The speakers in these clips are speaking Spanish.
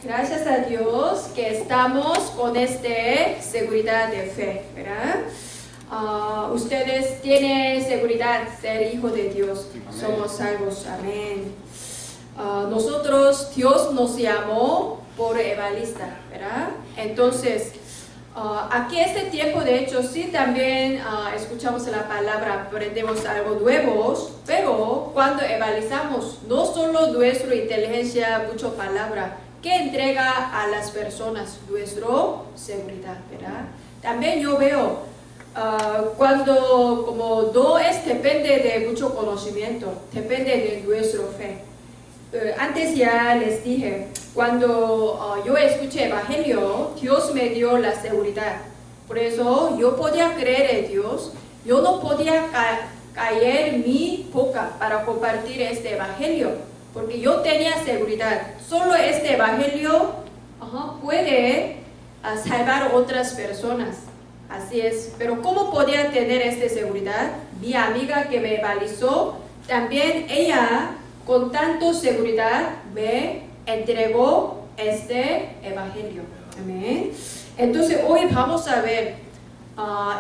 Gracias a Dios que estamos con esta seguridad de fe, ¿verdad? Ustedes tienen seguridad de ser hijos de Dios. Amén. Somos salvos, amén. Dios nos llamó por evangelista, ¿verdad? Entonces, aquí este tiempo, de hecho, sí también escuchamos la palabra, aprendemos algo nuevo, pero cuando evangelizamos, no solo nuestra inteligencia, mucha palabra, que entrega a las personas nuestra seguridad, ¿verdad? También yo veo, cuando como no depende de mucho conocimiento, depende de nuestra fe. Antes ya les dije, cuando yo escuché Evangelio, Dios me dio la seguridad. Por eso yo podía creer en Dios, yo no podía caer mi boca para compartir este Evangelio, porque yo tenía seguridad. Solo este Evangelio puede salvar a otras personas. Así es. Pero ¿cómo podía tener esta seguridad? Mi amiga que me evangelizó, también ella con tanta seguridad me entregó este Evangelio. Amén. Entonces hoy vamos a ver,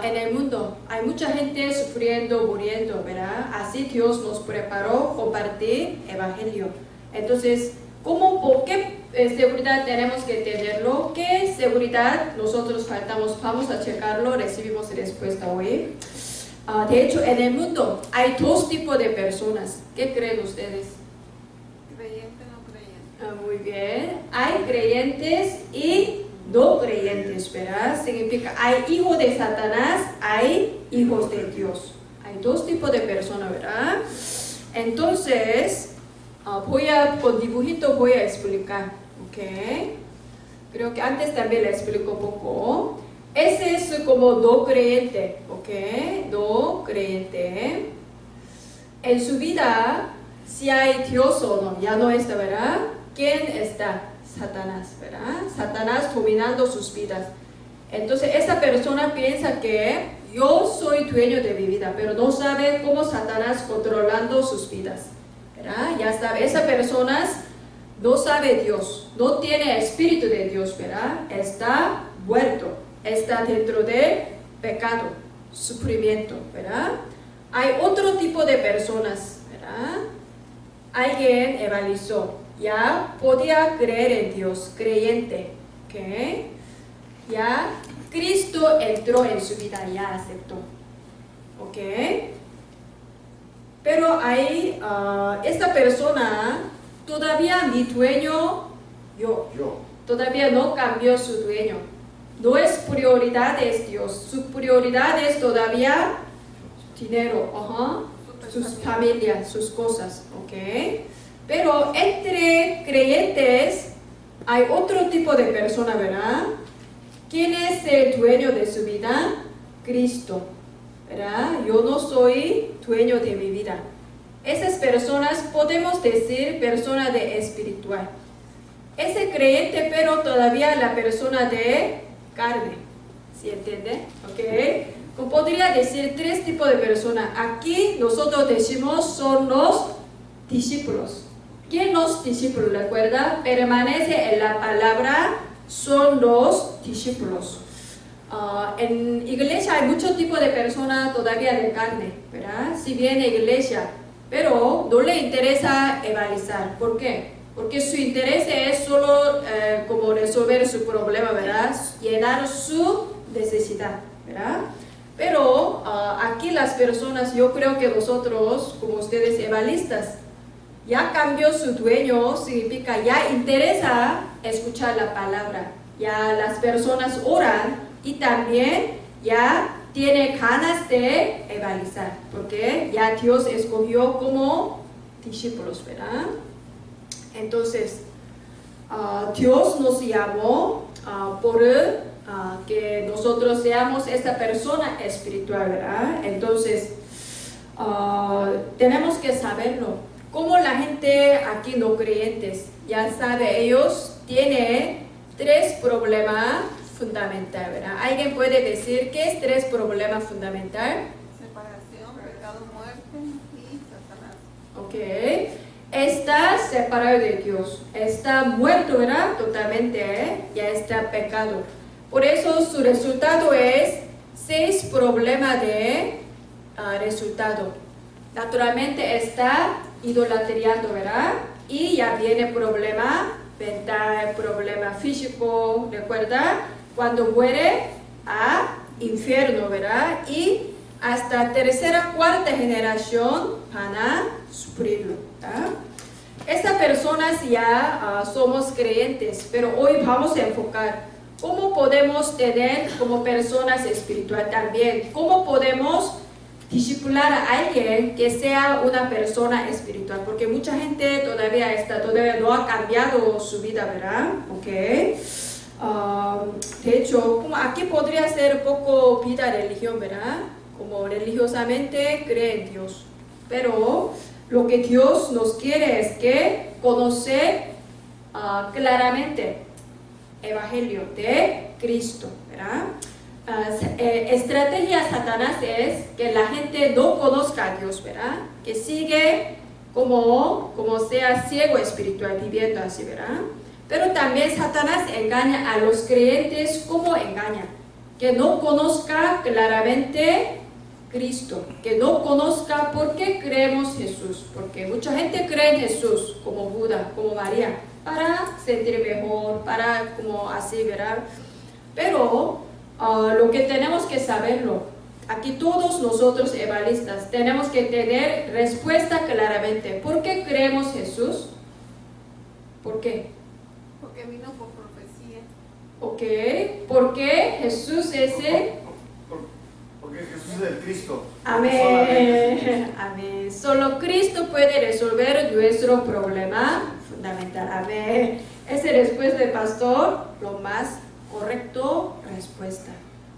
en el mundo hay mucha gente sufriendo, muriendo, ¿verdad? Así Dios nos preparó compartir Evangelio. Entonces, ¿por qué seguridad tenemos que tenerlo? ¿Qué seguridad nosotros faltamos? Vamos a checarlo, recibimos respuesta hoy. De hecho, en el mundo hay dos tipos de personas. ¿Qué creen ustedes? Creyente, no creyente. Muy bien. Hay creyentes y no creyentes, ¿verdad? Significa, hay hijos de Satanás, hay hijos de Dios. Hay dos tipos de personas, ¿verdad? Entonces, con dibujito voy a explicar, ¿ok? Creo que antes también le explico un poco. Ese es como no creyente, ¿ok? No creyente. En su vida, si hay Dios o no, ya no está, ¿verdad? ¿Quién está? Satanás, ¿verdad? Satanás dominando sus vidas. Entonces, esa persona piensa que yo soy dueño de mi vida, pero no sabe cómo Satanás controlando sus vidas, ¿verdad? Ya sabe, esa persona no sabe Dios, no tiene espíritu de Dios, ¿verdad? Está muerto, está dentro de pecado, sufrimiento, ¿verdad? Hay otro tipo de personas, ¿verdad? Alguien evangelizó, ya podía creer en Dios, creyente, ¿ok? Ya Cristo entró en su vida, ya aceptó, ¿ok? Pero hay esta persona, todavía mi dueño, yo, todavía no cambió su dueño. No es prioridad es Dios, su prioridad es todavía dinero, sus familias, sus cosas, ¿ok? Pero entre creyentes hay otro tipo de persona, ¿verdad? ¿Quién es el dueño de su vida? Cristo, ¿verdad? Yo no soy dueño de mi vida. Esas personas podemos decir persona de espiritual. Ese creyente, pero todavía la persona de carne. ¿Sí entiende? ¿Ok? Como podría decir tres tipos de personas. Aquí nosotros decimos son los discípulos. ¿Quién los discípulos? ¿Recuerda? Permanece en la palabra, son los discípulos. En iglesia hay muchos tipos de personas todavía de carne, ¿verdad? Si viene a iglesia, pero no le interesa evangelizar. ¿Por qué? Porque su interés es solo como resolver su problema, ¿verdad? Llenar su necesidad, ¿verdad? Pero aquí las personas, yo creo que nosotros, como ustedes evangelistas, ya cambió su dueño, significa ya interesa escuchar la palabra. Ya las personas oran y también ya tiene ganas de evangelizar, porque ya Dios escogió como discípulos, ¿verdad? Entonces, Dios nos llamó por que nosotros seamos esta persona espiritual, ¿verdad? Entonces, tenemos que saberlo. Como la gente aquí no creyentes, ya sabe, ellos tienen tres problemas fundamentales, ¿verdad? ¿Alguien puede decir qué es tres problemas fundamentales? Separación, pecado, muerte y Satanás. Ok. está separado de Dios, está muerto, ¿verdad? Totalmente, ya está pecado. Por eso su resultado es 6 problemas de resultado. Naturalmente está idolatrando, ¿verdad? Y ya viene problema mental, problema físico, ¿recuerda? Cuando muere a infierno, ¿verdad? Y hasta tercera, cuarta generación van a sufrirlo, ¿verdad? Estas personas ya somos creyentes, pero hoy vamos a enfocar cómo podemos tener como personas espirituales también, cómo podemos discipular a alguien que sea una persona espiritual, porque mucha gente todavía no ha cambiado su vida, ¿verdad? Okay. De hecho, como aquí podría ser poco vida religión, ¿verdad? Como religiosamente cree en Dios, pero lo que Dios nos quiere es que conocer claramente el Evangelio de Cristo, ¿verdad? Estrategia de Satanás es que la gente no conozca a Dios, ¿verdad? Que sigue como sea ciego espiritual, viviendo así, ¿verdad? Pero también Satanás engaña a los creyentes. ¿Cómo engaña? Que no conozca claramente Cristo, que no conozca por qué creemos Jesús, porque mucha gente cree en Jesús como Buda, como María, para sentir mejor, para como así, ¿verdad? Pero lo que tenemos que saberlo, aquí todos nosotros evangelistas tenemos que tener respuesta claramente. ¿Por qué creemos Jesús? ¿Por qué? Porque vino por profecía. Ok, ¿por qué Jesús es el? Porque Jesús es el Cristo. Amén. Amén. Solo Cristo puede resolver nuestro problema fundamental. Amén. Esa respuesta del pastor, lo más correcto respuesta.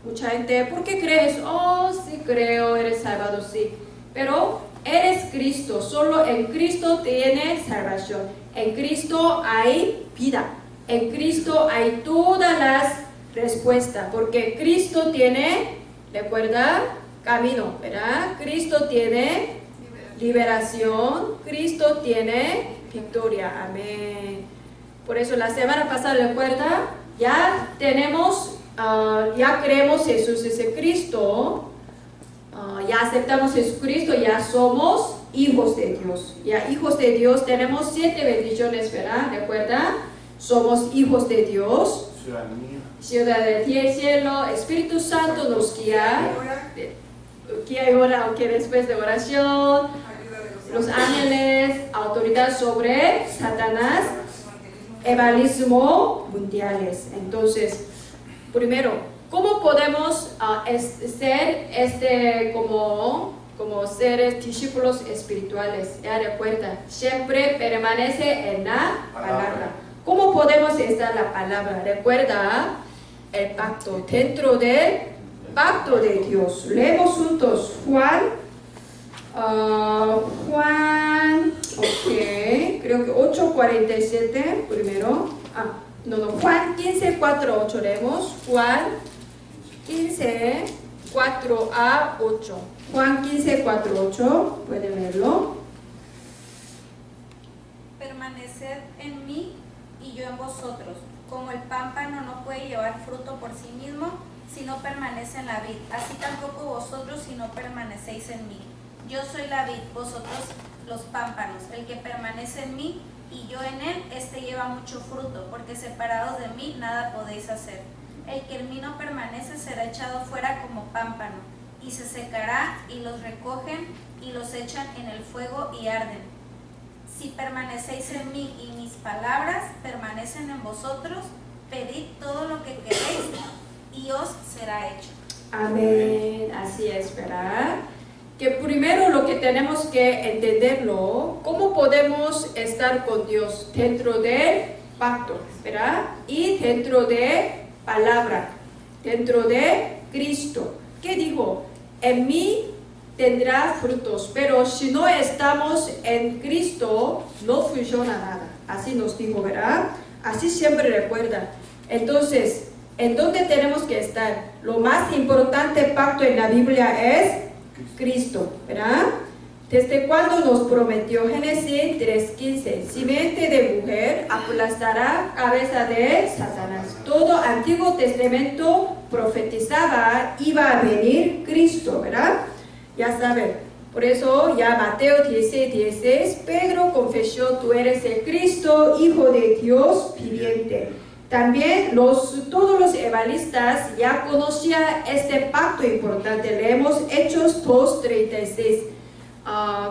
Mucha gente, ¿por qué crees? Oh, sí creo, eres salvado, sí. Pero eres Cristo, solo en Cristo tienes salvación. En Cristo hay vida. En Cristo hay todas las respuestas, porque Cristo tiene, recuerda, camino, ¿verdad? Cristo tiene liberación, Cristo tiene victoria. Amén. Por eso la semana pasada, recuerda, ya tenemos, ya creemos Jesús es el Cristo, ya aceptamos Jesucristo, ya somos hijos de Dios. Ya hijos de Dios tenemos 7 bendiciones, ¿verdad? ¿Recuerda? Somos hijos de Dios. Ciudadanía del cielo, Espíritu Santo nos guía. Guía y ora, aunque después de oración. Los ángeles, autoridad sobre Satanás. Evangelismo mundiales. Entonces, primero, ¿cómo podemos ser como seres discípulos espirituales? Ya recuerda, siempre permanece en la palabra. ¿Cómo podemos estar en la palabra? Recuerda el pacto, dentro del pacto de Dios. Leemos juntos Juan, ok, creo que 8:47 primero. Juan 15:4-8 leemos. Juan 15:4-8. Juan 15:4-8, pueden leerlo. Permaneced en mí y yo en vosotros. Como el pámpano no puede llevar fruto por sí mismo si no permanece en la vid, así tampoco vosotros si no permanecéis en mí. Yo soy la vid, vosotros los pámpanos. El que permanece en mí y yo en él, este lleva mucho fruto, porque separados de mí nada podéis hacer. El que en mí no permanece será echado fuera como pámpano, y se secará, y los recogen y los echan en el fuego y arden. Si permanecéis en mí y mis palabras permanecen en vosotros, pedid todo lo que queréis y os será hecho. Amén. Así es, ¿verdad? Que primero lo que tenemos que entenderlo, cómo podemos estar con Dios dentro del pacto, ¿verdad? Y dentro de palabra, dentro de Cristo. ¿Qué dijo? En mí tendrá frutos, pero si no estamos en Cristo, no funciona nada. Así nos dijo, ¿verdad? Así siempre recuerda. Entonces, ¿en dónde tenemos que estar? Lo más importante pacto en la Biblia es Cristo, ¿verdad? desde cuando nos prometió Génesis 3:15, simiente de mujer aplastará cabeza de Satanás. Todo Antiguo Testamento profetizaba iba a venir Cristo, ¿verdad? Ya saben, por eso ya Mateo 16:16, Pedro confesó, tú eres el Cristo, Hijo de Dios viviente. También todos los evangelistas ya conocían este pacto importante. Leemos Hechos 2:36.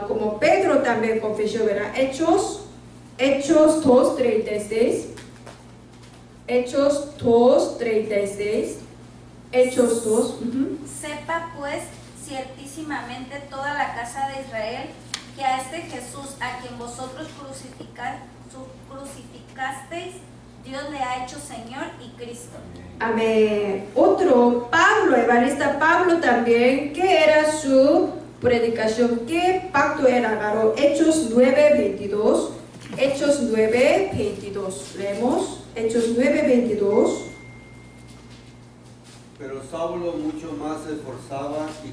Como Pedro también confesó, ¿verdad? Hechos 2:36. Hechos 2:36. Hechos 2. Sepa pues ciertísimamente toda la casa de Israel que a este Jesús, a quien vosotros crucificasteis, Dios le ha hecho Señor y Cristo. Amén. Otro, Pablo, evangelista Pablo también, ¿qué era su predicación? ¿Qué pacto era? Agarró Hechos 9:22. Hechos 9:22. Leemos Hechos 9:22. Pero Saulo mucho más se esforzaba y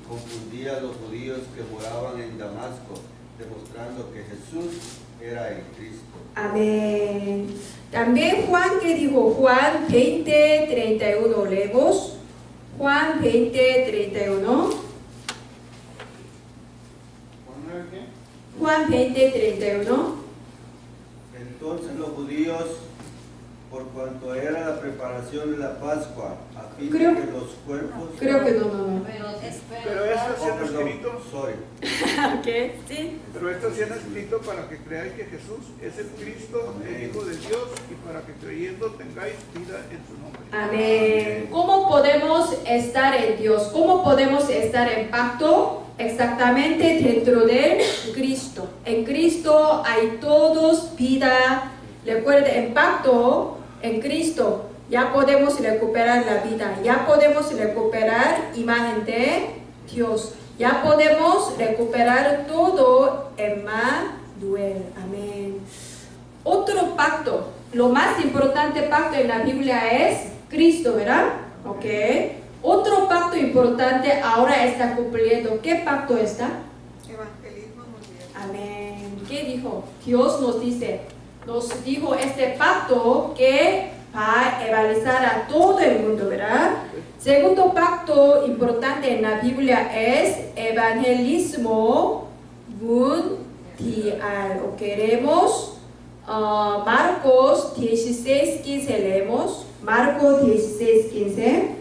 confundía a los judíos que moraban en Damasco, demostrando que Jesús era el Cristo. Amén. También Juan, ¿qué dijo? Juan 20:31. Leemos Juan 20:31. Juan 20:31. Entonces los judíos, por cuanto era la preparación de la Pascua, a fin de que los cuerpos... Creo que no. Pero esto siendo escrito, ¿Qué? Sí. pero esto siendo escrito para que creáis que Jesús es el Cristo, el Hijo de Dios, y para que creyendo tengáis vida en su nombre. Amén. ¿Cómo podemos estar en Dios? ¿Cómo podemos estar en pacto? Exactamente dentro de Cristo. En Cristo hay todos vida. Recuerden, en pacto, en Cristo, ya podemos recuperar la vida. Ya podemos recuperar imagen de Dios. Ya podemos recuperar todo Emmanuel. Amén. Otro pacto. Lo más importante pacto en la Biblia es Cristo, ¿verdad? Ok. Otro pacto importante ahora está cumpliendo. ¿Qué pacto está? Evangelismo mundial. Amén. ¿Qué dijo? Dios nos dijo este pacto que va a evangelizar a todo el mundo, ¿verdad? Segundo pacto importante en la Biblia es evangelismo mundial. ¿O queremos? Marcos 16:15 leemos. Marcos 16:15.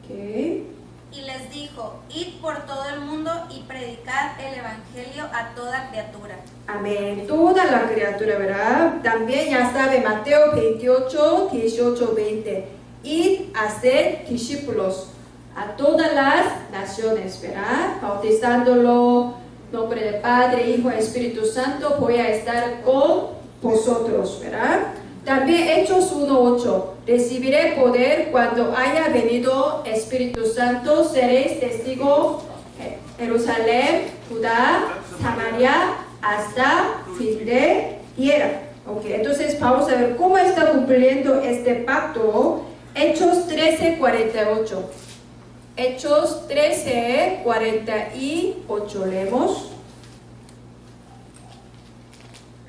Okay. Y les dijo, id por todo el mundo y predicad el evangelio a toda criatura. Amén. Toda la criatura, ¿verdad? También ya sabe Mateo 28:18-20. Id a ser discípulos a todas las naciones, ¿verdad? Bautizándolo en nombre del Padre, Hijo y Espíritu Santo. Voy a estar con vosotros, ¿verdad? También Hechos 1:8. Recibiré poder cuando haya venido Espíritu Santo. Seréis testigos en Jerusalén, Judá, Samaria, hasta fin de tierra. Ok, entonces vamos a ver cómo está cumpliendo este pacto. Hechos 13:48. Hechos 13:48. Leemos.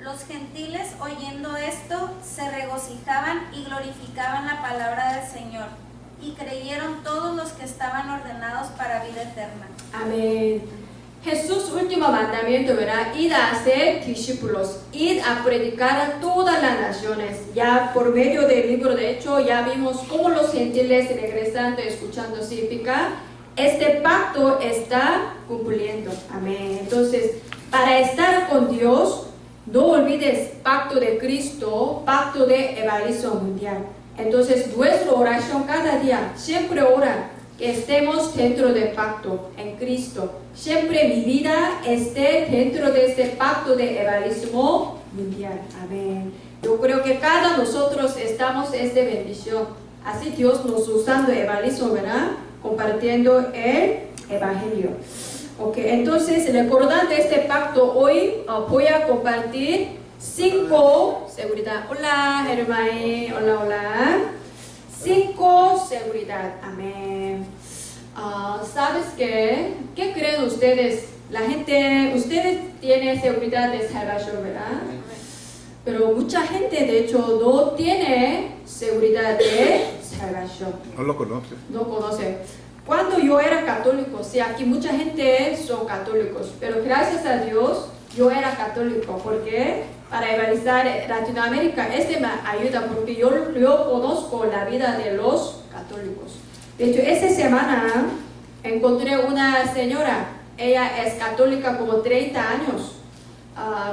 Los gentiles, oyendo esto, se regocijaban y glorificaban la palabra del Señor, y creyeron todos los que estaban ordenados para vida eterna. Amén. Jesús, último mandamiento, ¿verdad? Id a hacer discípulos, id a predicar a todas las naciones. Ya por medio del libro de Hechos ya vimos cómo los gentiles regresando y escuchando significa. Este pacto está cumpliendo. Amén. Entonces, para estar con Dios, no olvides pacto de Cristo, pacto de evangelismo mundial. Entonces, nuestra oración cada día, siempre ora que estemos dentro del pacto en Cristo. Siempre mi vida esté dentro de este pacto de evangelismo mundial. Amén. Yo creo que cada nosotros estamos en esta bendición. Así Dios nos usando evangelismo, ¿verdad? Compartiendo el evangelio. Ok, entonces recordando este pacto, hoy voy a compartir 5 seguridad. Hola, Germán. Hola. 5 seguridad. Amén. ¿Sabes qué? ¿Qué creen ustedes? La gente, ustedes tienen seguridad de salvación, ¿verdad? Pero mucha gente, de hecho, no tiene seguridad de salvación. No lo conoce. No conoce. Cuando yo era católico, sí, aquí mucha gente son católicos, pero gracias a Dios yo era católico, porque para evangelizar Latinoamérica, me ayuda porque yo conozco la vida de los católicos. De hecho, esta semana encontré una señora, ella es católica como 30 años,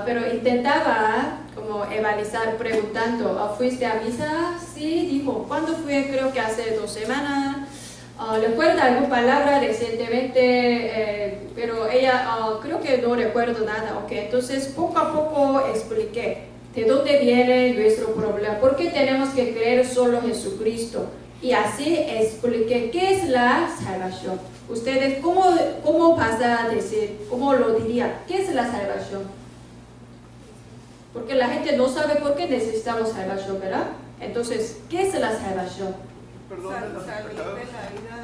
pero intentaba como evangelizar preguntando, ¿fuiste a misa? Sí, dijo, ¿cuándo fue? Creo que hace 2 semanas. ¿Recuerda alguna palabra recientemente? Pero ella creo que no recuerdo nada. Okay. Entonces poco a poco expliqué de dónde viene nuestro problema, por qué tenemos que creer solo en Jesucristo, y así expliqué qué es la salvación. Ustedes, ¿cómo pasa a decir, cómo lo diría? ¿Qué es la salvación? Porque la gente no sabe por qué necesitamos salvación, ¿verdad? Entonces, ¿qué es la salvación? Perdón, Salir de la vida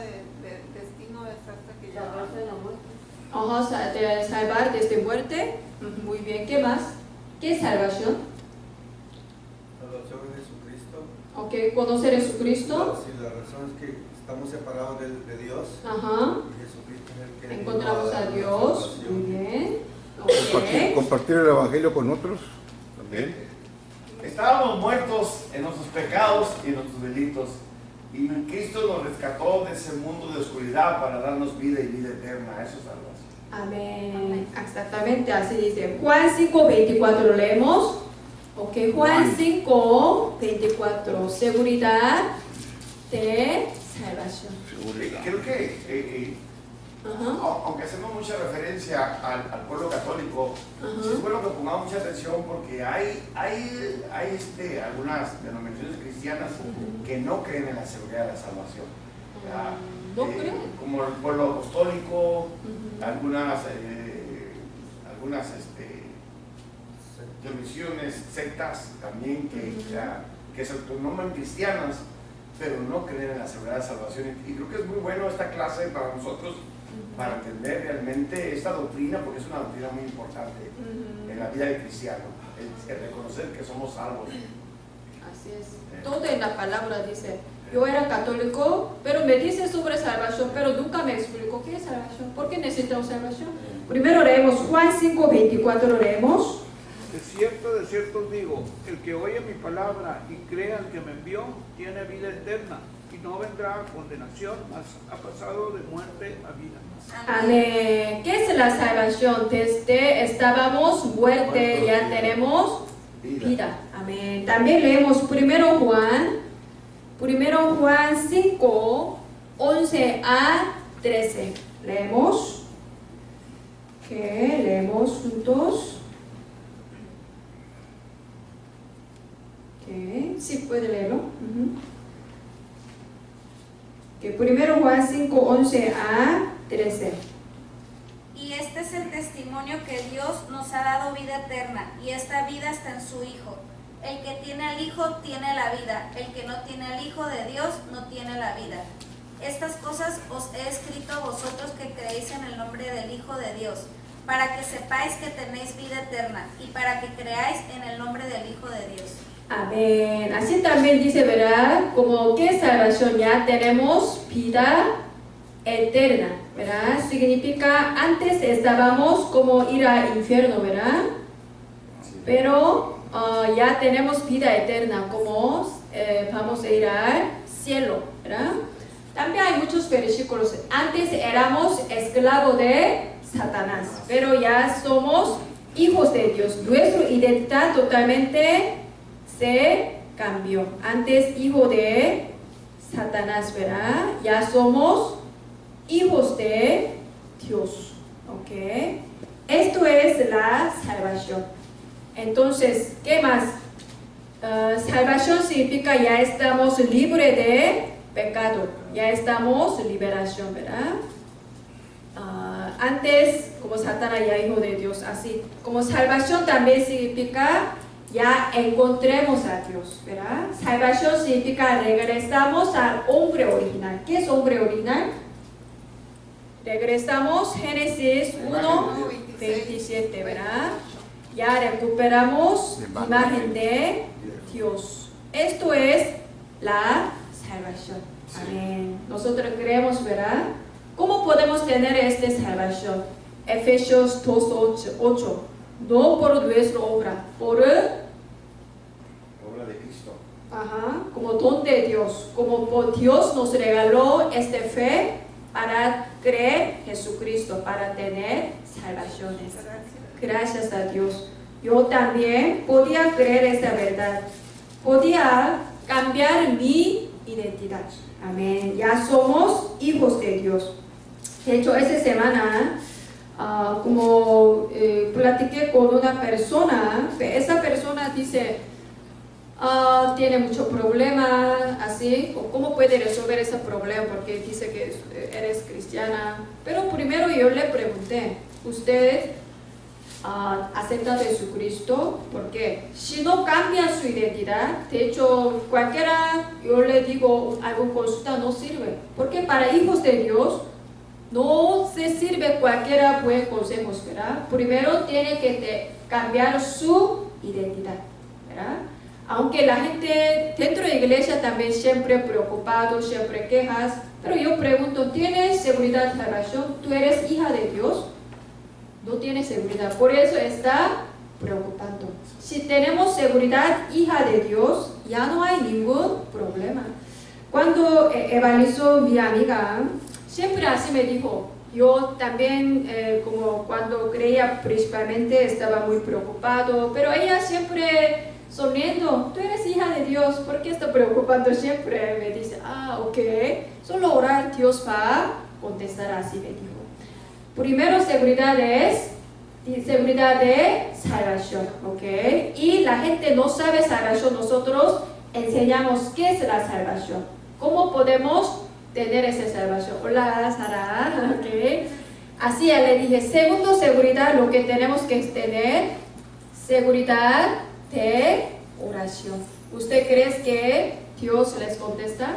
de destino exacta que llevamos. De salvar desde muerte. Muy bien, ¿qué más? ¿Qué es salvación? Salvación en Jesucristo. Ok, conocer a Jesucristo. Sí, la razón es que estamos separados de Dios. Ajá. Y Jesucristo es el que Encontramos a Dios. Muy bien. Compartir el evangelio con otros también. Estábamos muertos en nuestros pecados y en nuestros delitos. Y Cristo nos rescató de ese mundo de oscuridad para darnos vida y vida eterna. Eso es salvación. Amén. Exactamente así dice. Juan 5:24 lo leemos. Ok, Juan 5:24. Seguridad de salvación. Creo que, aunque hacemos mucha referencia al pueblo católico, es bueno que pongamos mucha atención porque hay algunas denominaciones cristianas que no creen en la seguridad de la salvación. ¿No creen? Como el pueblo apostólico, algunas denominaciones, sectas también que se autonoman cristianas, pero no creen en la seguridad de salvación. Y creo que es muy bueno esta clase para nosotros, para entender realmente esta doctrina, porque es una doctrina muy importante en la vida del cristiano, el reconocer que somos salvos. Así es. Todo en la palabra dice. Yo era católico, pero me dice sobre salvación, pero nunca me explicó qué es salvación, por qué necesitamos salvación. Primero leemos Juan 5:24, leemos. De cierto os digo, el que oye mi palabra y crea al que me envió, tiene vida eterna, y no vendrá a condenación, mas ha pasado de muerte a vida. Amén. ¿Qué es la salvación? Desde estábamos muerte, ya tenemos vida. Amén. También leemos primero Juan 5, 11 a 13. Leemos. ¿Qué? Leemos juntos. ¿Qué? Sí, puede leerlo. Que primero Juan 5, 11 a 13. Y este es el testimonio que Dios nos ha dado vida eterna, y esta vida está en su Hijo. El que tiene al Hijo tiene la vida, el que no tiene al Hijo de Dios no tiene la vida. Estas cosas os he escrito a vosotros que creéis en el nombre del Hijo de Dios, para que sepáis que tenéis vida eterna, y para que creáis en el nombre del Hijo de Dios. Amén. Así también dice, ¿verdad? Como que salvación ya tenemos vida eterna, ¿verdad? Significa, antes estábamos como ir al infierno, ¿verdad? Pero ya tenemos vida eterna, como vamos a ir al cielo, ¿verdad? También hay muchos versículos. Antes éramos esclavos de Satanás, pero ya somos hijos de Dios. Nuestra identidad totalmente se cambió. Antes hijo de Satanás, ¿verdad? Ya somos hijos de Dios. ¿Ok? Esto es la salvación. Entonces, ¿qué más? Salvación significa ya estamos libres de pecado. Ya estamos liberación, ¿verdad? Antes, como Satanás ya hijo de Dios, así. Como salvación también significa ya encontremos a Dios, ¿verdad? Salvación significa regresamos al hombre original. ¿Qué es hombre original? Regresamos, Génesis 1, 27, ¿verdad? Ya recuperamos la imagen de Dios. Esto es la salvación. Amén. Nosotros creemos, ¿verdad? ¿Cómo podemos tener esta salvación? Efesios 2:8. No por nuestra obra, por Obra de Cristo. como don de Dios, como por Dios nos regaló esta fe para creer en Jesucristo, para tener salvaciones. Gracias a Dios. Yo también podía creer esta verdad. Podía cambiar mi identidad. Amén. Ya somos hijos de Dios. De hecho, esta semana, platiqué con una persona, esa persona dice, tiene mucho problema, así, ¿cómo puede resolver ese problema? Porque dice que eres cristiana. Pero primero yo le pregunté, ¿usted acepta a Jesucristo? Porque si no cambia su identidad, de hecho, cualquiera, yo le digo, algún consulta no sirve. Porque para hijos de Dios, no se sirve cualquiera buen consejo, ¿verdad? Primero tiene que cambiar su identidad, ¿verdad? Aunque la gente dentro de la iglesia también siempre preocupado, siempre quejas, pero yo pregunto, ¿tienes seguridad de salvación? ¿Tú eres hija de Dios? No tienes seguridad, por eso está preocupando. Si tenemos seguridad, hija de Dios, ya no hay ningún problema. Cuando evangelizó mi amiga, siempre así me dijo. Yo también, como cuando creía principalmente, estaba muy preocupado, pero ella siempre sonriendo, tú eres hija de Dios, ¿por qué está preocupando siempre? Me dice, ok, solo orar, Dios va a contestar, así me dijo. Primero, seguridad de salvación, ¿ok? Y la gente no sabe salvación, nosotros enseñamos qué es la salvación, cómo podemos tener esa salvación. Hola, Sara, ¿ok? Así ya le dije, segundo, seguridad, lo que tenemos que tener, seguridad de oración. ¿Usted cree que Dios les contesta?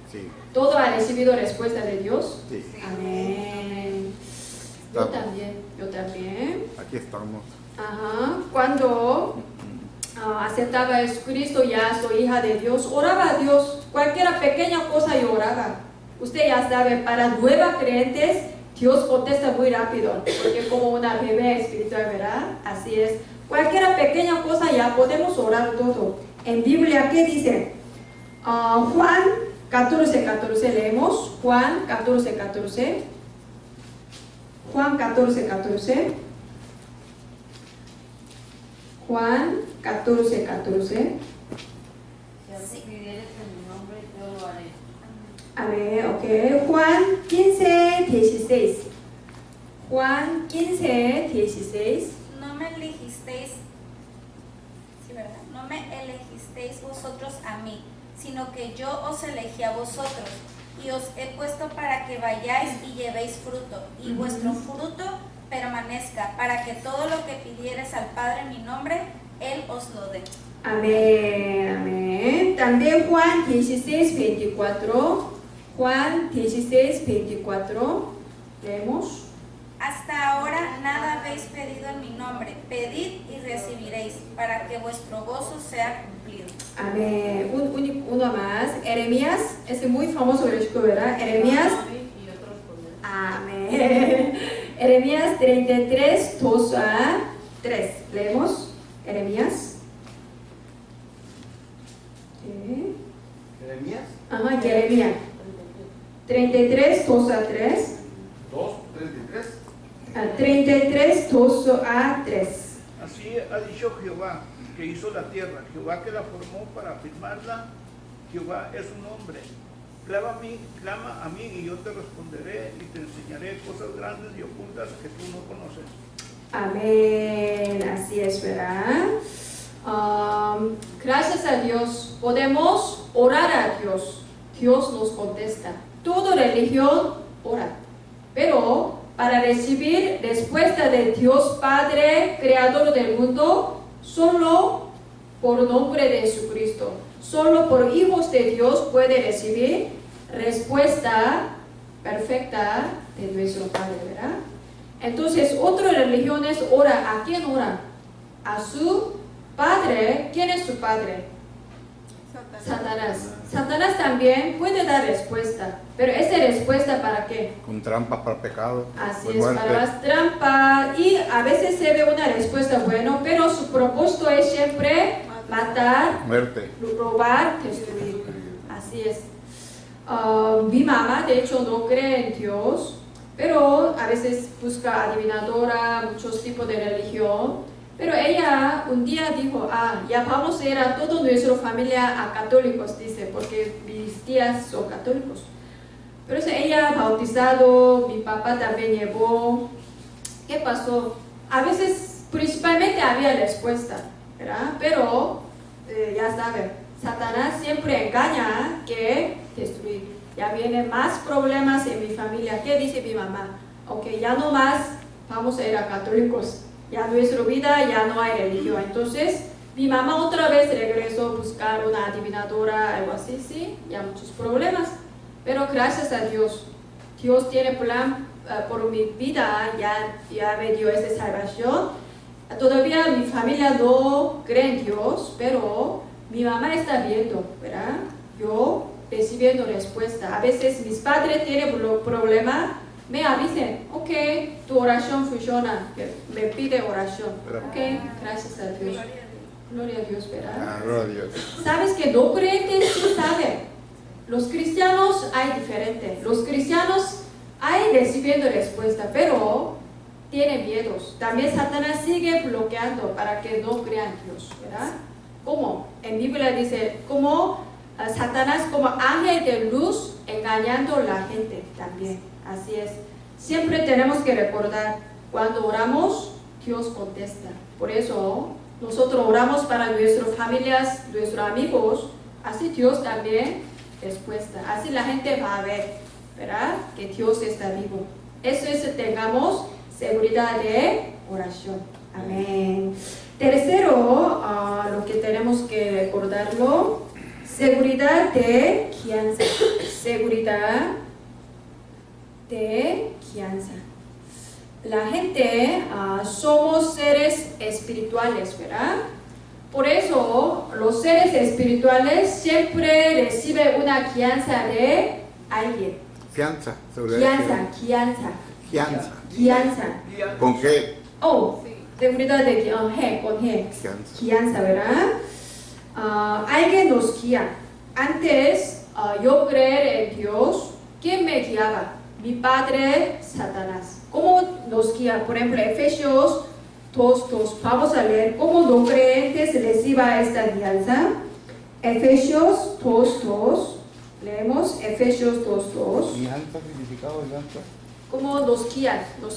Sí. ¿Todo ha recibido respuesta de Dios? Sí. Amén. Yo también. Aquí estamos. Cuando aceptaba a Jesucristo, ya soy hija de Dios, oraba a Dios, cualquier pequeña cosa yo oraba. Usted ya sabe, para nuevos creyentes, Dios contesta muy rápido, porque como una bebé espiritual, ¿verdad? Así es. Cualquier pequeña cosa ya podemos orar todo. En Biblia, ¿qué dice? Juan 14:14 leemos. Juan 14:14. Juan 14:14. Juan 14:14. Si pidieres en mi nombre, yo lo haré. Amén, ok. Juan 15:16. Juan 15:16. No me elegisteis, sí, ¿verdad? No me elegisteis vosotros a mí, sino que yo os elegí a vosotros, y os he puesto para que vayáis y llevéis fruto, y vuestro fruto permanezca, para que todo lo que pidieres al Padre en mi nombre, Él os lo dé. Amén, amén. También Juan 16:24. Juan 16:24. Leemos. Hasta ahora nada habéis pedido en mi nombre. Pedid y recibiréis, para que vuestro gozo sea cumplido. Amén. Uno más. Jeremías, es muy famoso versículo, ¿verdad? Jeremías. Amén. Jeremías 33, 2-3. Leemos. Jeremías. ¿Jeremías? Jeremías. 33, 2-3. 2:33. 33, 2-3. Así ha dicho Jehová, que hizo la tierra, Jehová que la formó para afirmarla, Jehová es su nombre. Clama a mí y yo te responderé y te enseñaré cosas grandes y ocultas que tú no conoces. Amén, así es, ¿verdad? Gracias a Dios podemos orar a Dios. Dios nos contesta. Toda religión ora, pero para recibir respuesta de Dios Padre, Creador del mundo, solo por nombre de Jesucristo, solo por hijos de Dios puede recibir respuesta perfecta de nuestro Padre, ¿verdad? Entonces, otras religiones ora, ¿a quién ora? A su padre. ¿Quién es su padre? Satanás. Satanás también puede dar respuesta, pero esa respuesta ¿para qué? Con trampas para pecado. Así pues es, muerte. para las trampas, y a veces se ve una respuesta buena, pero su propósito es siempre matar, Muerte. robar, destruir. Así es. Mi mamá de hecho no cree en Dios, pero a veces busca adivinadora, muchos tipos de religión. Pero ella un día dijo, ya vamos a ir a toda nuestra familia a católicos, dice, porque mis tías son católicos. Pero ella bautizado, mi papá también llevó. ¿Qué pasó? A veces, principalmente había respuesta, ¿verdad? Pero, ya saben, Satanás siempre engaña que destruir. Ya vienen más problemas en mi familia. ¿Qué dice mi mamá? Ok, ya no más vamos a ir a católicos. Ya nuestra vida ya no hay religión. Entonces, mi mamá otra vez regresó a buscar una adivinadora, algo así, sí, ya muchos problemas. Pero gracias a Dios, Dios tiene plan por mi vida, ya me dio esa salvación. Todavía mi familia no cree en Dios, pero mi mamá está viendo, ¿verdad? Yo recibiendo respuesta. A veces mis padres tienen problema, me avisen, ok, tu oración funciona, me pide oración, ok, gracias a Dios, gloria a Dios, ¿verdad? Gloria a Dios. Sabes que no creyentes sí saben, los cristianos hay diferente, los cristianos hay recibiendo respuesta, pero tienen miedos. También Satanás sigue bloqueando para que no crean Dios, ¿verdad? ¿Cómo? En Biblia dice, como Satanás como ángel de luz engañando a la gente también. Así es. Siempre tenemos que recordar, cuando oramos, Dios contesta. Por eso, nosotros oramos para nuestras familias, nuestros amigos, así Dios también respuesta. Así la gente va a ver, ¿verdad? Que Dios está vivo. Eso es, tengamos seguridad de oración. Amén. Tercero, lo que tenemos que recordarlo, seguridad de guianza. Seguridad de guianza. La gente somos seres espirituales, ¿verdad? Por eso los seres espirituales siempre reciben una guianza de alguien. Fianza. Guianza. ¿Con qué? Seguridad de con G. Guianza, ¿verdad? Alguien nos guía. Antes yo creer en Dios, ¿quién me guiaba? Mi padre, Satanás. ¿Cómo nos guía? Por ejemplo, Efesios 2:2. Vamos a leer cómo no creyentes reciba esta guianza. Efesios 2:2. Leemos Efesios 2:2. ¿Guianza? ¿Significado de guianza? ¿Cómo nos guía? No,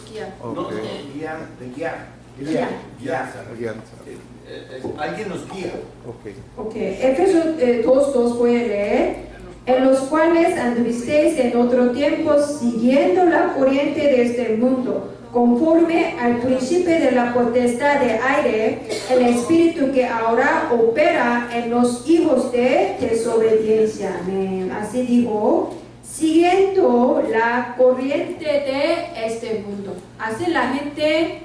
guianza. Alguien nos guía. Ok, Efesios 2:2 voy a leer. En los cuales anduvisteis en otro tiempo siguiendo la corriente de este mundo, conforme al principio de la potestad de aire, el espíritu que ahora opera en los hijos de desobediencia. Amén. Así dijo, siguiendo la corriente de este mundo. Así la gente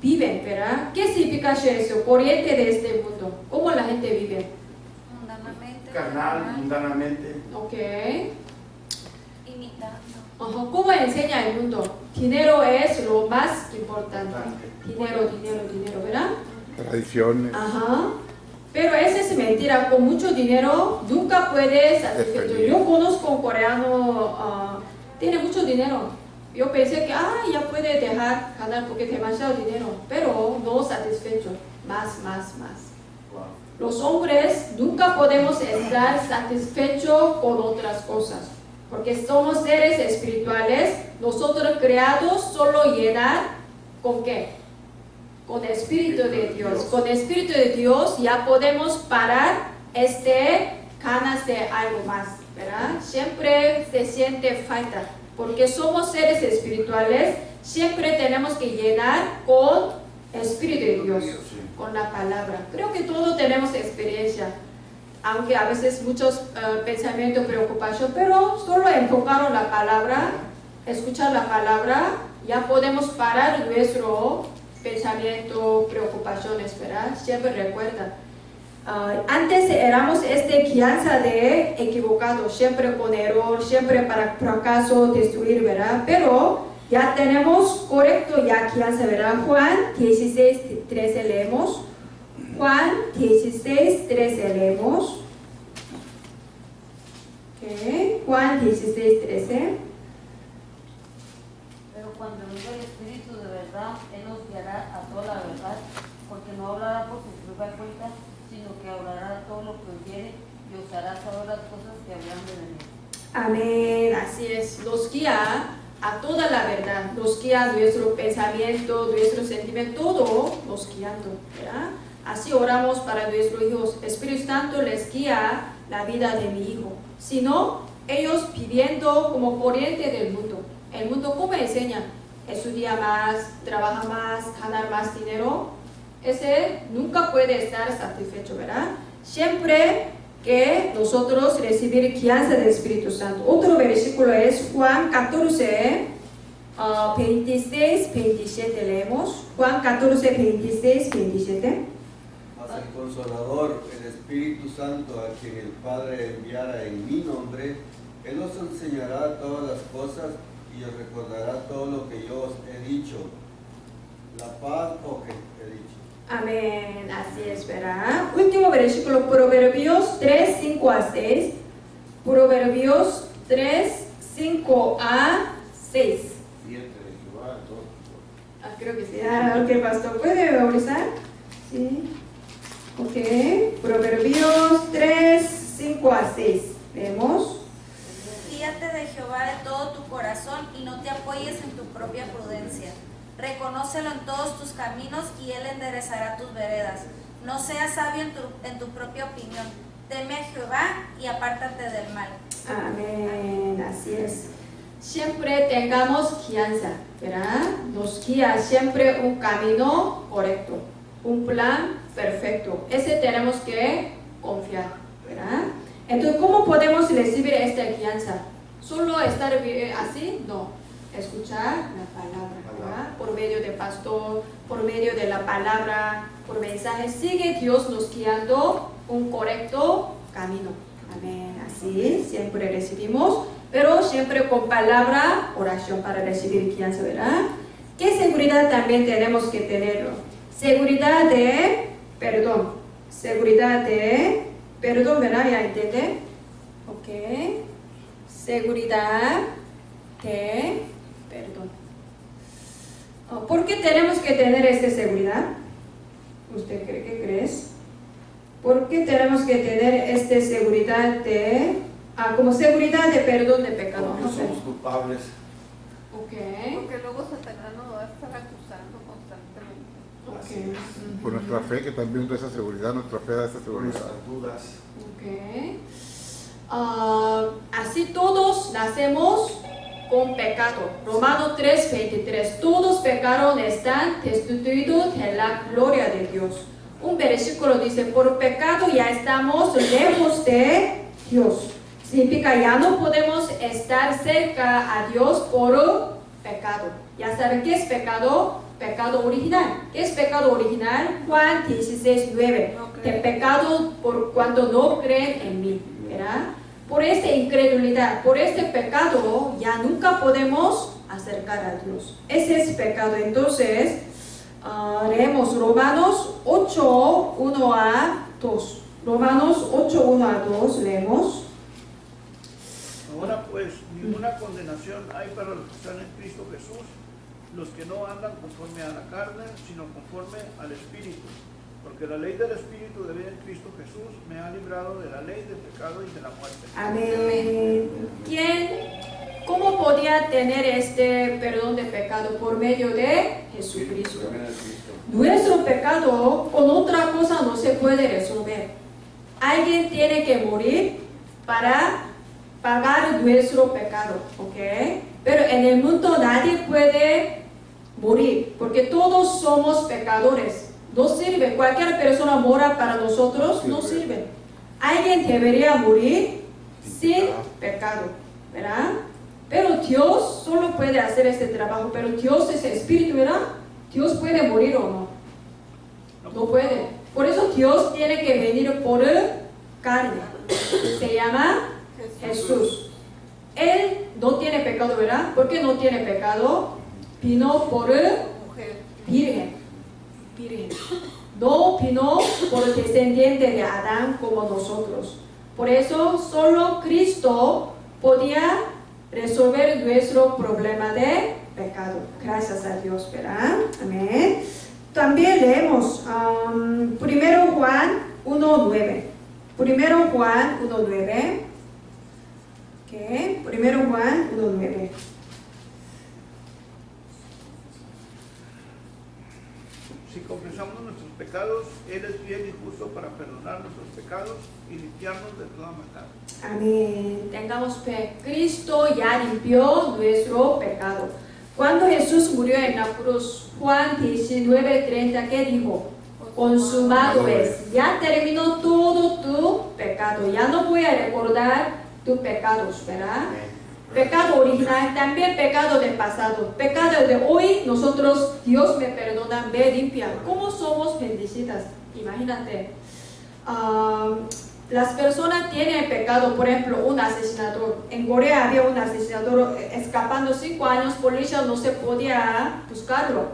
vive, ¿verdad? ¿Qué significa eso? Corriente de este mundo. ¿Cómo la gente vive? Carnal, mundanamente. Ok. Imitando. ¿Cómo enseña el mundo? Dinero es lo más importante. Dinero, ¿verdad? Tradiciones. Ajá. Pero esa es mentira. Con mucho dinero nunca puedes satisfecho. Yo conozco un coreano, tiene mucho dinero. Yo pensé que ya puede dejar ganar porque demasiado dinero, pero no satisfecho. Más. Los hombres nunca podemos estar satisfechos con otras cosas, porque somos seres espirituales, nosotros creados solo llenar ¿con qué? Con el Espíritu de Dios. Con el Espíritu de Dios ya podemos parar ganas de algo más, ¿verdad? Siempre se siente falta, porque somos seres espirituales, siempre tenemos que llenar con el Espíritu de Dios. Con la palabra. Creo que todos tenemos experiencia, aunque a veces muchos pensamientos, preocupación, pero solo enfocaron la palabra, escuchar la palabra, ya podemos parar nuestro pensamiento, preocupaciones, ¿verdad? Siempre recuerda. Antes éramos guianza de equivocado, siempre con error, siempre para fracaso, destruir, ¿verdad? Pero ya tenemos correcto ya guianza, ¿verdad? Juan 16, 13 leemos. Juan 16, 13 leemos. Okay. Juan 16, 13. Pero cuando venga el Espíritu de verdad, Él nos guiará a toda la verdad, porque no hablará por su propia cuenta, sino que hablará todo lo que oyere y os hará saber las cosas que habrán de venir. Amén, así es. Nos guía a toda la verdad, nos guía nuestro pensamiento, nuestro sentimiento, todo nos guiando, ¿verdad? Así oramos para nuestros hijos. Espíritu Santo les guía la vida de mi hijo. Si no, ellos viviendo como corriente del mundo. El mundo, ¿cómo enseña? Estudia más, trabaja más, ganar más dinero. Ese nunca puede estar satisfecho, ¿verdad? Siempre que nosotros recibir guianza del Espíritu Santo. Otro versículo es Juan 14, 26, 27 leemos. Juan 14, 26, 27. Mas el Consolador, el Espíritu Santo, a quien el Padre enviara en mi nombre, Él os enseñará todas las cosas y os recordará todo lo que yo os he dicho. La paz que he dicho. Amén, así es, ¿verdad? Último versículo, Proverbios 3, 5 a 6. Proverbios 3, 5 a 6. Creo que sí. Ok, pastor, ¿puede memorizar? Sí. Ok, Proverbios 3, 5 a 6. Vemos. Fíate de Jehová de todo tu corazón y no te apoyes en tu propia prudencia. Reconócelo en todos tus caminos y Él enderezará tus veredas. No seas sabio en tu propia opinión. Teme a Jehová y apártate del mal. Amén, así es. Siempre tengamos guianza, ¿verdad? Nos guía siempre un camino correcto, un plan perfecto. Ese tenemos que confiar, ¿verdad? Entonces, ¿cómo podemos recibir esta guianza? ¿Solo estar así? No. Escuchar la palabra, ¿verdad? Por medio del pastor, por medio de la palabra, por mensajes. Sigue Dios nos guiando un correcto camino. Amén. Así siempre recibimos, pero siempre con palabra, oración para recibir guianza, ¿verdad? ¿Qué seguridad también tenemos que tener? Seguridad de perdón. Seguridad de perdón, ¿verdad? ¿Ya entiende? Ok. Seguridad de perdón. ¿Por qué tenemos que tener esta seguridad? ¿Usted cree que crees? ¿Por qué tenemos que tener esta seguridad de como seguridad de perdón de pecado? Porque somos culpables. Ok. Porque luego Satanás nos va a estar acusando constantemente. Ok. Por nuestra fe, que también da esa seguridad, nuestra fe da esa Por seguridad. nuestras dudas. Ok. Así todos nacemos con pecado. Romanos 3, 23. Todos pecaron, están destituidos de la gloria de Dios. Un versículo dice, por pecado ya estamos lejos de Dios. Significa ya no podemos estar cerca a Dios por pecado. Ya saben qué es pecado. Pecado original. ¿Qué es pecado original? Juan 16, 9. De pecado por cuanto no creen en mí, ¿verdad? Por esta incredulidad, por este pecado, ya nunca podemos acercar a Dios. Ese es pecado. Entonces, leemos Romanos 8, 1 a 2. Romanos 8, 1 a 2, leemos. Ahora pues, ninguna condenación hay para los que están en Cristo Jesús, los que no andan conforme a la carne, sino conforme al Espíritu. Porque la ley del Espíritu de vida en Cristo Jesús me ha librado de la ley del pecado y de la muerte. Amén. ¿Cómo podía tener este perdón de pecado? Por medio de Jesucristo. Nuestro pecado con otra cosa no se puede resolver. Alguien tiene que morir para pagar nuestro pecado, ¿ok? Pero en el mundo nadie puede morir, porque todos somos pecadores. No sirve, cualquier persona mora para nosotros, no sirve. Alguien debería morir sin pecado, ¿verdad? Pero Dios solo puede hacer este trabajo, pero Dios es espíritu, ¿verdad? Dios puede morir o no. No puede. Por eso Dios tiene que venir por carne. Se llama Jesús. Él no tiene pecado, ¿verdad? ¿Por qué no tiene pecado? Vino por virgen. No vino por descendiente de Adán como nosotros. Por eso solo Cristo podía resolver nuestro problema de pecado. Gracias a Dios, ¿verdad? Amén. También leemos 1 Juan 1:9. 1 Juan 1:9. ¿Qué? 1 Juan 1:9. Si confesamos nuestros pecados, Él es fiel y justo para perdonar nuestros pecados y limpiarnos de toda maldad. Amén. Tengamos fe. Cristo ya limpió nuestro pecado. Cuando Jesús murió en la cruz, Juan 19:30, ¿qué dijo? Consumado es. Ya terminó todo tu pecado. Ya no voy a recordar tus pecados, ¿verdad? Pecado original, también pecado del pasado. Pecado de hoy, nosotros, Dios me perdona, me limpia. ¿Cómo somos bendecidas? Imagínate. Las personas tienen pecado, por ejemplo, un asesinador. En Corea había un asesinador escapando 5 años, policía no se podía buscarlo.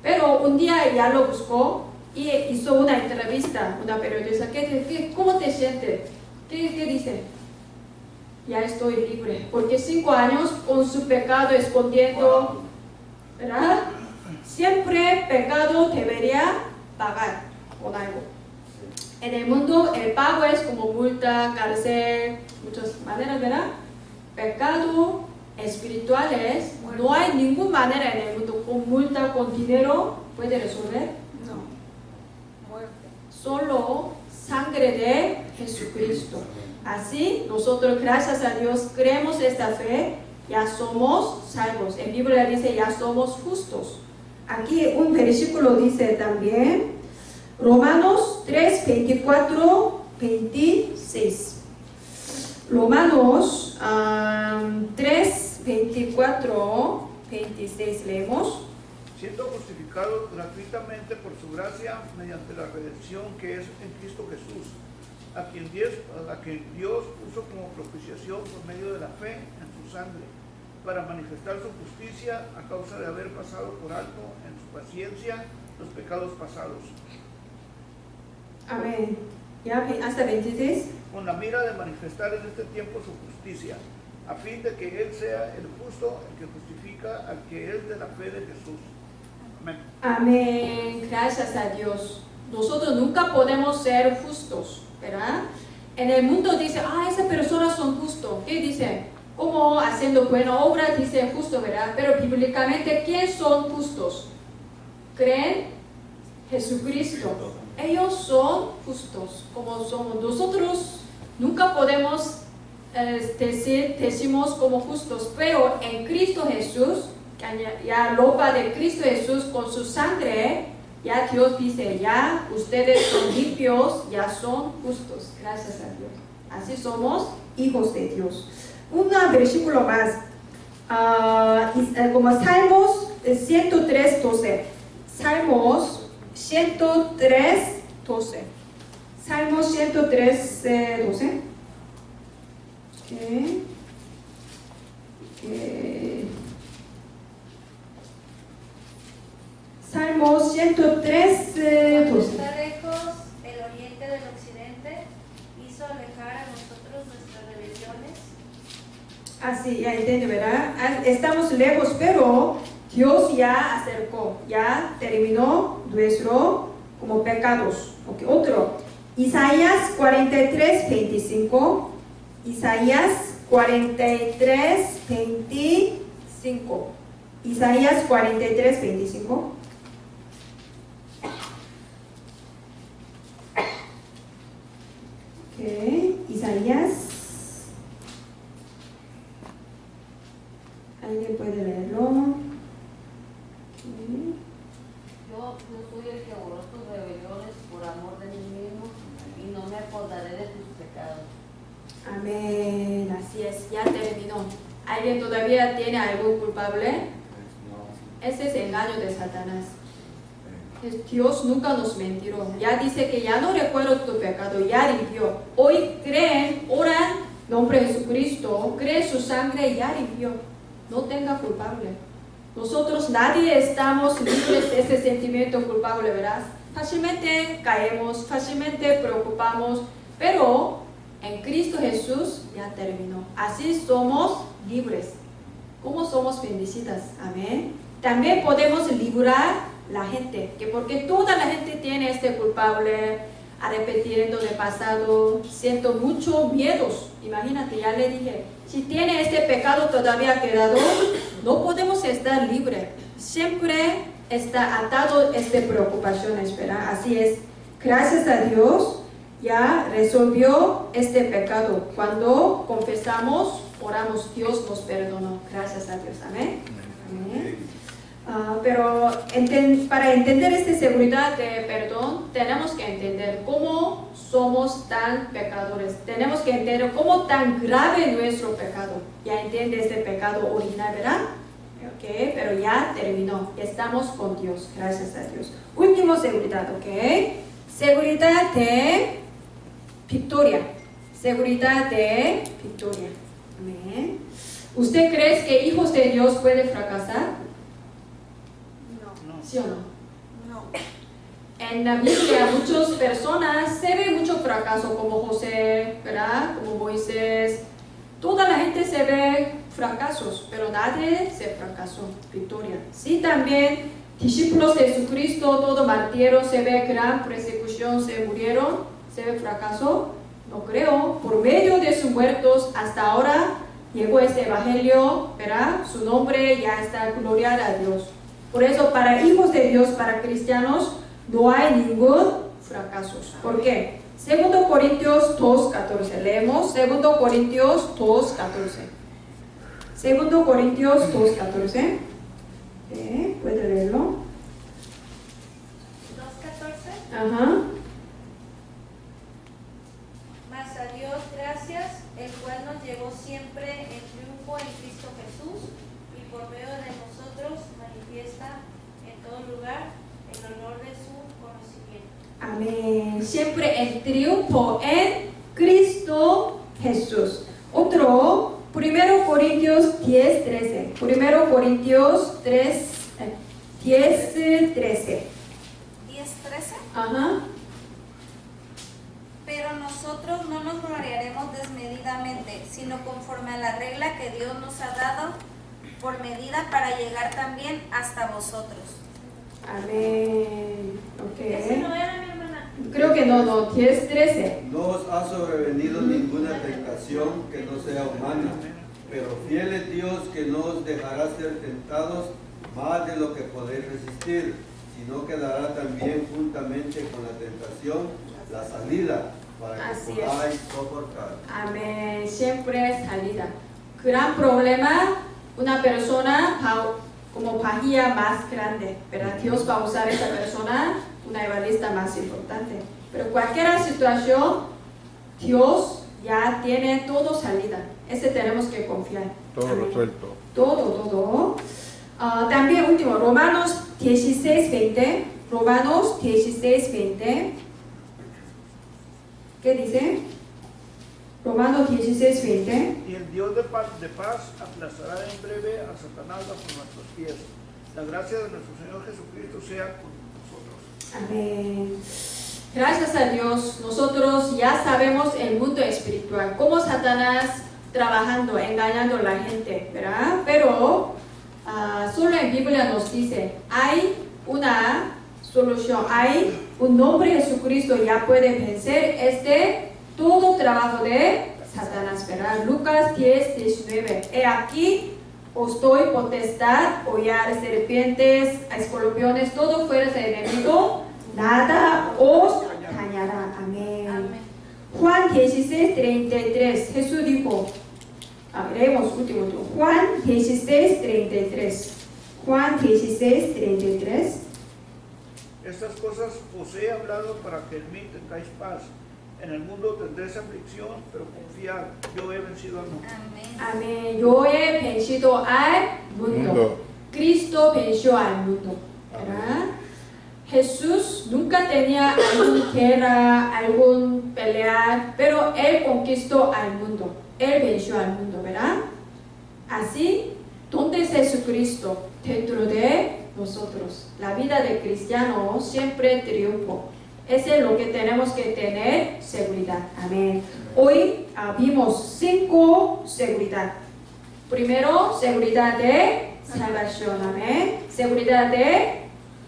Pero un día ya lo buscó y hizo una entrevista, una periodista. ¿Cómo te sientes? ¿Qué dice? Ya estoy libre, porque 5 años con su pecado escondiendo, ¿verdad? Siempre pecado debería pagar con algo. En el mundo el pago es como multa, cárcel, muchas maneras, ¿verdad? Pecado espiritual es, no hay ninguna manera en el mundo con multa, con dinero, puede resolver. No. Muerte. Solo sangre de Jesucristo. Así, nosotros, gracias a Dios, creemos esta fe, ya somos salvos. En Biblia dice, ya somos justos. Aquí un versículo dice también, Romanos 3, 24, 26. Romanos 3, 24, 26 leemos. Siendo justificados gratuitamente por su gracia mediante la redención que es en Cristo Jesús, a quien Dios puso como propiciación por medio de la fe en su sangre, para manifestar su justicia a causa de haber pasado por alto en su paciencia los pecados pasados. Amén. ¿Ya hasta 26? Con la mira de manifestar en este tiempo su justicia, a fin de que Él sea el justo, el que justifica al que es de la fe de Jesús. Amén. Amén. Gracias a Dios. Nosotros nunca podemos ser justos, ¿verdad? En el mundo dice, esas personas son justos. ¿Qué dicen? Como haciendo buena obra, dice justo, ¿verdad? Pero bíblicamente, ¿quién son justos? ¿Creen? Jesucristo. Ellos son justos, como somos. Nosotros nunca podemos decimos como justos, pero en Cristo Jesús, ya ropa de Cristo Jesús con su sangre, ya Dios dice, ya ustedes son limpios, ya son justos. Gracias a Dios. Así somos hijos de Dios. Un versículo más, como Salmos 103, 12. Salmos 103, 12. Salmos 103, 12. Salmos 103, 12. Está lejos el oriente del occidente, hizo alejar a nosotros nuestras rebeliones. Así, ya entiende, ¿verdad? Estamos lejos, pero Dios ya acercó, ya terminó nuestro como pecados. Okay, otro, Isaías 43, 25. Isaías 43, 25. Isaías 43, 25. Okay, Isaías. ¿Alguien puede leerlo? Okay. Yo soy el que borró tus rebeliones por amor de mí mismo y no me acordaré de tus pecados. Amén, así es, ya terminó. ¿Alguien todavía tiene algún culpable? Ese es el engaño de Satanás. Dios nunca nos mintió. Ya dice que ya no recuerdo tu pecado, ya limpió. Hoy creen, oran, nombre de Jesucristo, creen su sangre, ya limpió. No tenga culpable. Nosotros nadie estamos libres de ese sentimiento culpable, ¿verdad? Fácilmente caemos, fácilmente preocupamos, pero en Cristo Jesús ya terminó. Así somos libres. ¿Cómo somos bendecidas? Amén. También podemos librar la gente, que porque toda la gente tiene este culpable, arrepentiendo del pasado, siento muchos miedos. Imagínate, ya le dije, si tiene este pecado todavía quedado, no podemos estar libres. Siempre está atado a esta preocupación, ¿verdad? Así es. Gracias a Dios ya resolvió este pecado. Cuando confesamos, oramos, Dios nos perdonó. Gracias a Dios. Amén. Amén. Pero para entender esta seguridad de perdón, tenemos que entender cómo somos tan pecadores. Tenemos que entender cómo tan grave nuestro pecado. Ya entiende este pecado original, ¿verdad? Okay, pero ya terminó. Estamos con Dios. Gracias a Dios. Último seguridad, ¿ok? Seguridad de victoria. Seguridad de victoria. Amén. ¿Usted cree que hijos de Dios pueden fracasar? ¿Sí o no? No. En la Biblia muchas personas se ve mucho fracaso, como José, ¿verdad? Como Moisés. Toda la gente se ve fracasos, pero nadie se fracasó. Victoria. Sí, también discípulos de Jesucristo, todo martieron, se ve gran persecución, se murieron, se ve fracaso. No creo. Por medio de sus muertos hasta ahora llegó este evangelio, ¿verdad? Su nombre ya está gloriado a Dios. Por eso, para hijos de Dios, para cristianos, no hay ningún fracaso. ¿Por qué? 2 Corintios 2:14. Leemos 2 Corintios 2:14. 2 Corintios 2:14. ¿Puede leerlo? 2:14. Ajá. Mas a Dios gracias, el cual nos llevó siempre en triunfo en Cristo Jesús, y por medio de nosotros manifiesta en todo lugar el honor de su conocimiento. Amén. Siempre el triunfo en Cristo Jesús. Otro, 1 Corintios 10:13. 1 Corintios 10:13. 10:13. Ajá. Pero nosotros no nos gloriaremos desmedidamente, sino conforme a la regla que Dios nos ha dado por medida para llegar también hasta vosotros. Amén. ¿Ese no Ok. era, mi hermana? Creo que no, 10:13. No os ha sobrevenido ninguna tentación que no sea humana, pero fiel es Dios que no os dejará ser tentados más de lo que podéis resistir, sino que dará también juntamente con la tentación la salida para que Así podáis soportar. Amén. Siempre salida. Gran problema, una persona como pajilla más grande, ¿verdad? Dios va a usar a esa persona, una evangelista más importante. Pero cualquier situación, Dios ya tiene todo salida. Ese tenemos que confiar. Todo Amén. resuelto. Todo. También último, Romanos 16:20. Romanos 16:20. ¿Qué dice? Romanos 16:20. Y el Dios de paz aplastará en breve a Satanás bajo nuestros pies. La gracia de nuestro Señor Jesucristo sea con nosotros. Amén. Gracias a Dios, nosotros ya sabemos el mundo espiritual, cómo Satanás trabajando, engañando a la gente, ¿verdad? Pero solo en Biblia nos dice, hay una solución, hay un nombre de Jesucristo ya puede vencer todo trabajo de Satanás, ¿verdad? Lucas 10:19. He aquí, os doy potestad, hollar serpientes, escorpiones, todo fuera del enemigo, nada os dañará. Amén. Amén. Juan 16:33. Jesús dijo, leemos último, Juan 16:33. Juan 16:33. Estas cosas os he hablado para que en mí tengáis paz. En el mundo tendréis aflicción, pero confiad, yo he vencido al mundo. Amén. Amén. Yo he vencido al mundo. Cristo venció al mundo. ¿Verdad? Jesús nunca tenía alguna guerra, algún pelear, pero Él conquistó al mundo. Él venció al mundo, ¿verdad? Así, ¿dónde es Jesucristo? Dentro de nosotros. La vida de cristiano siempre triunfa. Eso es lo que tenemos que tener seguridad. Amén. Hoy vimos 5 seguridad. Primero, seguridad de salvación. Amén. Seguridad de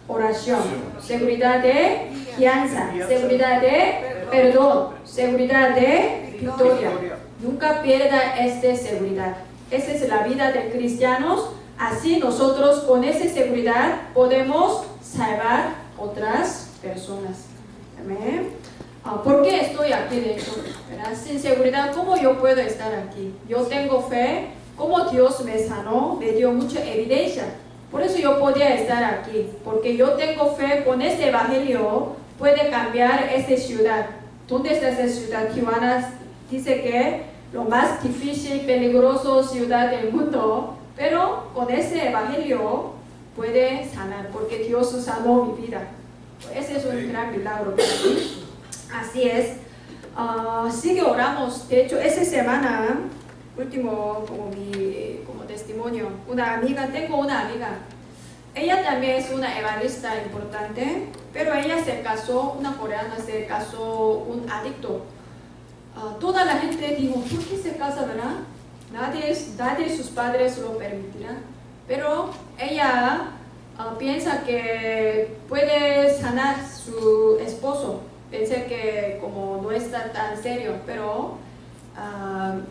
oración. Seguridad de fianza. Seguridad de perdón. Seguridad de victoria. Nunca pierda esta seguridad. Esa es la vida de cristianos. Así nosotros con esa seguridad podemos salvar otras personas. Amén. ¿Por qué estoy aquí dentro? ¿Verdad? Sin seguridad, ¿cómo yo puedo estar aquí? Yo tengo fe, como Dios me sanó, me dio mucha evidencia. Por eso yo podía estar aquí, porque yo tengo fe con este evangelio, puede cambiar esta ciudad. ¿Dónde está esta ciudad? Tijuana dice que lo más difícil, peligroso ciudad del mundo, pero con ese evangelio puede sanar, porque Dios sanó mi vida. Ese es un gran milagro para mí. Así es. Sí que oramos. De hecho, esa semana, último como testimonio, tengo una amiga. Ella también es una evangelista importante, pero ella se casó, una coreana, se casó un adicto. Toda la gente dijo, ¿por qué se casa, verdad? Nadie de sus padres lo permitirá. Pero ella piensa que puede sanar su esposo. Pensé que como no está tan serio, pero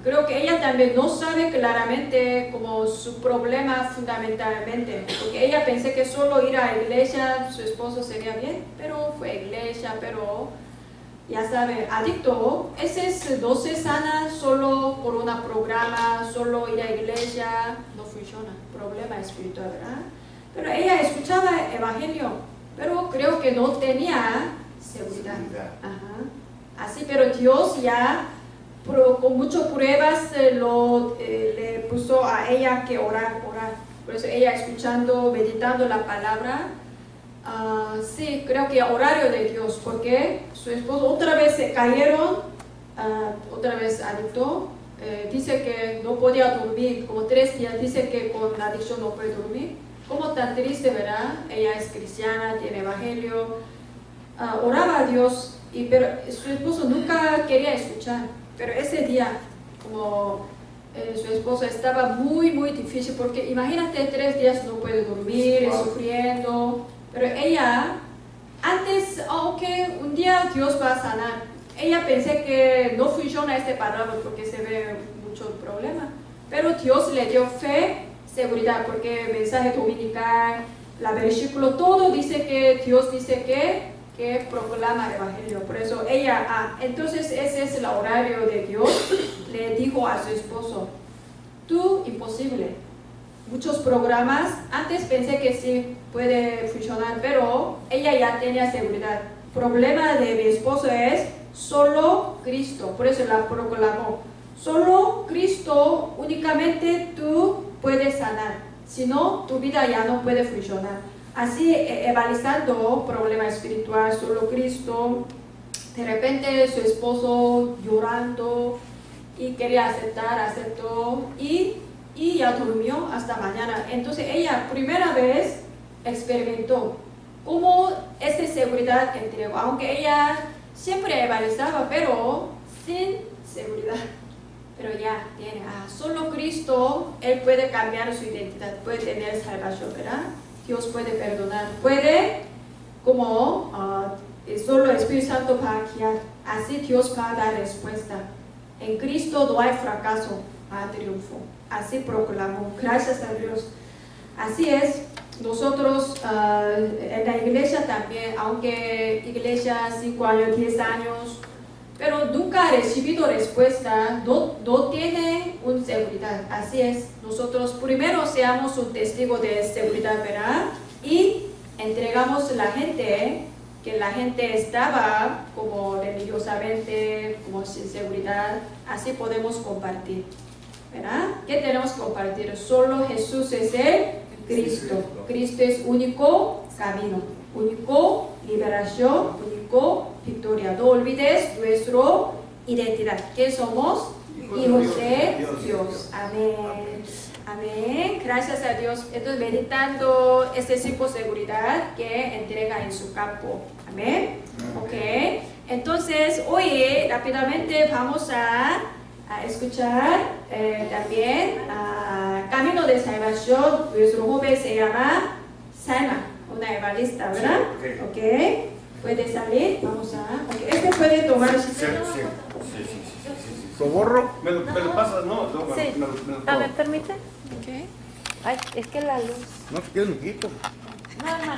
creo que ella también no sabe claramente como su problema fundamentalmente, porque ella pensé que solo ir a la iglesia su esposo sería bien, pero fue a iglesia, pero ya sabe, adicto, no se sana solo por un programa, solo ir a la iglesia, no funciona, problema espiritual, ¿verdad? Pero ella escuchaba el evangelio, pero creo que no tenía seguridad. Ajá. Así, pero Dios ya con muchas pruebas le puso a ella que orar. Por eso ella escuchando, meditando la palabra, sí, creo que horario de Dios, porque su esposo otra vez se cayeron, otra vez adicto, dice que no podía dormir, como 3 días, dice que con la adicción no puede dormir. Como tan triste, ¿verdad? Ella es cristiana, tiene evangelio, oraba a Dios, pero su esposo nunca quería escuchar. Pero ese día, como su esposo estaba muy difícil, porque imagínate 3 días no puede dormir, sufriendo. Pero ella, antes, aunque un día Dios va a sanar, ella pensé que no funciona este palabra porque se ve mucho problema. Pero Dios le dio fe, seguridad, porque el mensaje dominical, la versículo, todo dice que Dios dice que proclama el evangelio. Por eso ella, entonces ese es el horario de Dios, le dijo a su esposo, tú imposible. Muchos programas, antes pensé que sí puede funcionar, pero ella ya tenía seguridad. Problema de mi esposo es solo Cristo, por eso la proclamó. Solo Cristo, únicamente tú puedes sanar, si no, tu vida ya no puede funcionar. Así, evaluando problema espiritual, solo Cristo, de repente su esposo llorando y quería aceptó y ya durmió hasta mañana. Entonces ella, primera vez, experimentó cómo esta seguridad entregó, aunque ella siempre evaluaba, pero sin seguridad. Pero ya tiene, solo Cristo, Él puede cambiar su identidad, puede tener salvación, ¿verdad? Dios puede perdonar, puede, como solo el Espíritu Santo va a guiar, así Dios va a dar respuesta. En Cristo no hay fracaso, hay triunfo. Así proclamó, gracias a Dios. Así es, nosotros en la iglesia también, aunque iglesia 5 años, 10 años, pero nunca ha recibido respuesta, no tiene una seguridad. Así es, nosotros primero seamos un testigo de seguridad, ¿verdad? Y entregamos a la gente que la gente estaba como religiosamente, como sin seguridad, así podemos compartir, ¿verdad? ¿Qué tenemos que compartir? Solo Jesús es el Cristo. Cristo es único camino, único liberación, único victoria. No olvides nuestra identidad, que somos hijos de Dios. Amén. Amén. Gracias a Dios. Entonces, meditando este tipo de seguridad que entrega en su campo. Amén. Ok. Entonces, hoy rápidamente vamos a escuchar también Camino de Salvación. Nuestro joven se llama Salma, una evangelista, ¿verdad? Ok. Puede salir. Vamos a. Okay. Este puede tomar. Sí. ¿Soborro? ¿Me lo pasas? No, Sí. ¿Me permite? Okay. Ay, es que la luz. No, si quieres me quito. No, hermano.